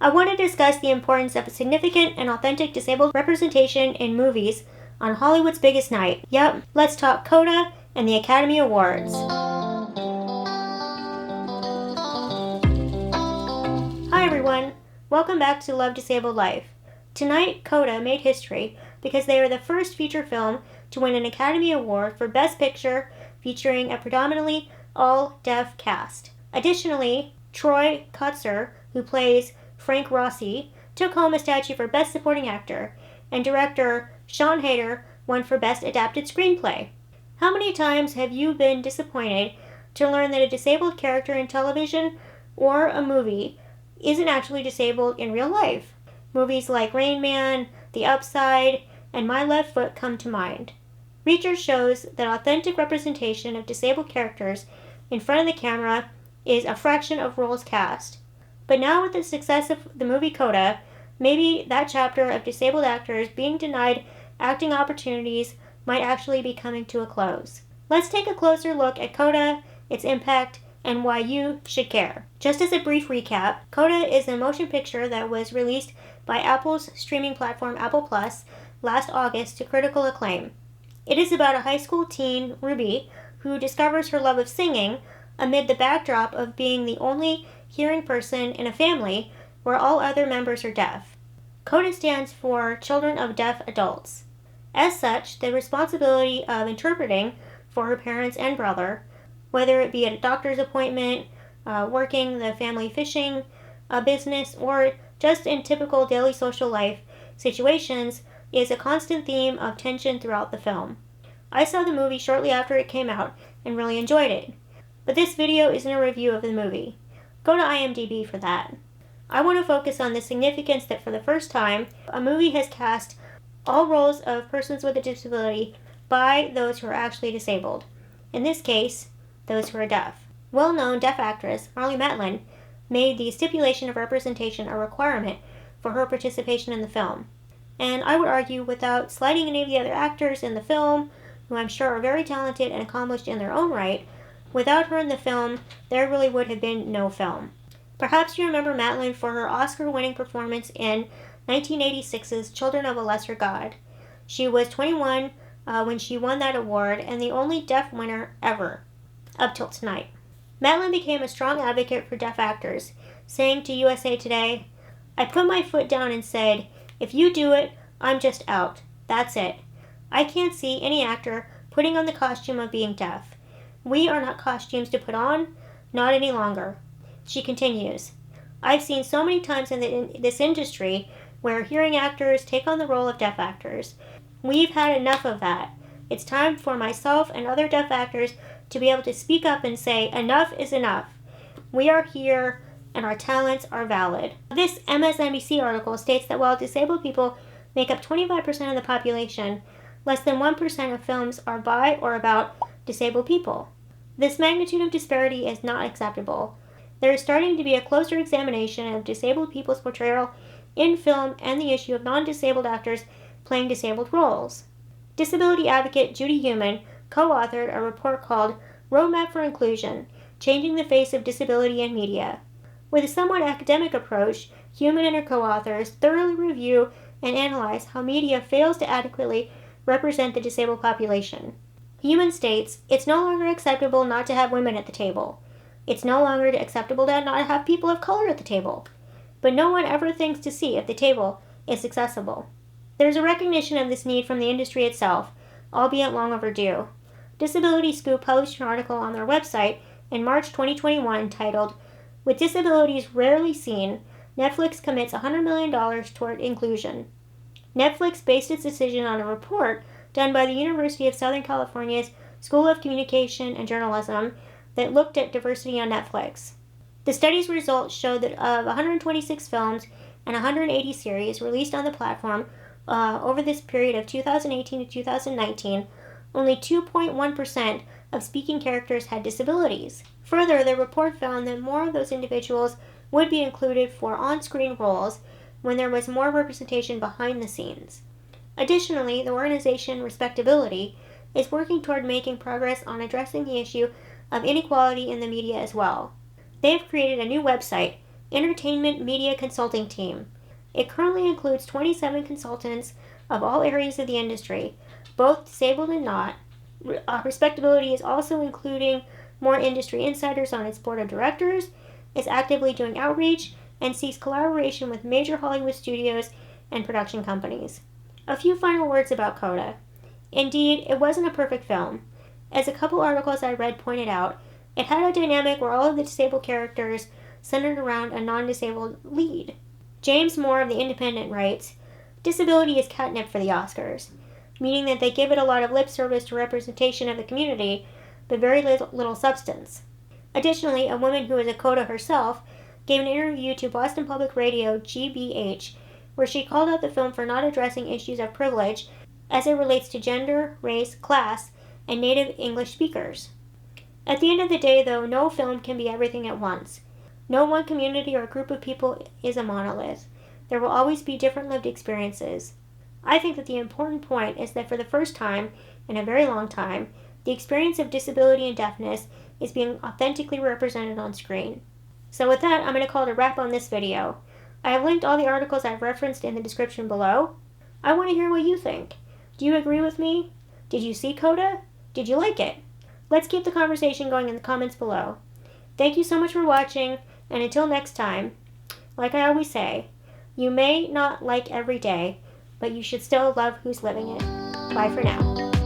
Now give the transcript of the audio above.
I want to discuss the importance of significant and authentic disabled representation in movies on Hollywood's biggest night. Yep, let's talk Coda and the Academy Awards. Hi everyone, welcome back to Love Disabled Life. Tonight, Coda made history because they were the first feature film to win an Academy Award for Best Picture featuring a predominantly all-deaf cast. Additionally, Troy Kotsur, who plays Frank Rossi, took home a statue for Best Supporting Actor, and director Sean Hayter won for Best Adapted Screenplay. How many times have you been disappointed to learn that a disabled character in television or a movie isn't actually disabled in real life? Movies like Rain Man, The Upside, and My Left Foot come to mind. Research shows that authentic representation of disabled characters in front of the camera is a fraction of roles cast. But now with the success of the movie Coda, maybe that chapter of disabled actors being denied acting opportunities might actually be coming to a close. Let's take a closer look at Coda, its impact, and why you should care. Just as a brief recap, Coda is a motion picture that was released by Apple's streaming platform Apple Plus last August to critical acclaim. It is about a high school teen, Ruby, who discovers her love of singing amid the backdrop of being the only hearing person in a family where all other members are deaf. Coda stands for Children of Deaf Adults. As such, the responsibility of interpreting for her parents and brother, whether it be at a doctor's appointment, working the family fishing business, or just in typical daily social life situations, is a constant theme of tension throughout the film. I saw the movie shortly after it came out and really enjoyed it. But this video isn't a review of the movie. Go to IMDb for that. I want to focus on the significance that for the first time, a movie has cast all roles of persons with a disability by those who are actually disabled. In this case, those who are deaf. Well-known deaf actress Marlee Matlin made the stipulation of representation a requirement for her participation in the film. And I would argue, without slighting any of the other actors in the film, who I'm sure are very talented and accomplished in their own right, without her in the film, there really would have been no film. Perhaps you remember Matlin for her Oscar-winning performance in 1986's Children of a Lesser God. She was 21 when she won that award, and the only deaf winner ever, up till tonight. Matlin became a strong advocate for deaf actors, saying to USA Today, "I put my foot down and said, if you do it, I'm just out. That's it. I can't see any actor putting on the costume of being deaf. We are not costumes to put on, not any longer." She continues, "I've seen so many times in this industry where hearing actors take on the role of deaf actors. We've had enough of that. It's time for myself and other deaf actors to be able to speak up and say, enough is enough. We are here and our talents are valid." This MSNBC article states that while disabled people make up 25% of the population, less than 1% of films are by or about disabled people. This magnitude of disparity is not acceptable. There is starting to be a closer examination of disabled people's portrayal in film and the issue of non-disabled actors playing disabled roles. Disability advocate Judy Heumann co-authored a report called Roadmap for Inclusion, Changing the Face of Disability in Media. With a somewhat academic approach, Heumann and her co-authors thoroughly review and analyze how media fails to adequately represent the disabled population. Heumann states, "It's no longer acceptable not to have women at the table. It's no longer acceptable to not have people of color at the table. But no one ever thinks to see if the table is accessible." There's a recognition of this need from the industry itself, albeit long overdue. Disability Scoop published an article on their website in March 2021 titled, "With Disabilities Rarely Seen, Netflix Commits $100 million Toward Inclusion." Netflix based its decision on a report done by the University of Southern California's School of Communication and Journalism that looked at diversity on Netflix. The study's results showed that of 126 films and 180 series released on the platform over this period of 2018 to 2019, only 2.1% of speaking characters had disabilities. Further, the report found that more of those individuals would be included for on-screen roles when there was more representation behind the scenes. Additionally, the organization Respectability is working toward making progress on addressing the issue of inequality in the media as well. They have created a new website, entertainment media consulting team. It currently includes 27 consultants of all areas of the industry, both disabled and not. Respectability is also including more industry insiders on its board of directors, is actively doing outreach, and seeks collaboration with major Hollywood studios and production companies. A few final words about Coda. Indeed, it wasn't a perfect film. As a couple articles I read pointed out, it had a dynamic where all of the disabled characters centered around a non-disabled lead. James Moore of The Independent writes, "Disability is catnip for the Oscars," meaning that they give it a lot of lip service to representation of the community, but very little substance. Additionally, a woman who is a Coda herself gave an interview to Boston Public Radio GBH, where she called out the film for not addressing issues of privilege as it relates to gender, race, class, and native English speakers. At the end of the day, though, no film can be everything at once. No one community or group of people is a monolith. There will always be different lived experiences. I think that the important point is that for the first time in a very long time, the experience of disability and deafness is being authentically represented on screen. So with that, I'm going to call it a wrap on this video. I have linked all the articles I've referenced in the description below. I want to hear what you think. Do you agree with me? Did you see Coda? Did you like it? Let's keep the conversation going in the comments below. Thank you so much for watching, and until next time, like I always say, you may not like every day, but you should still love who's living it. Bye for now.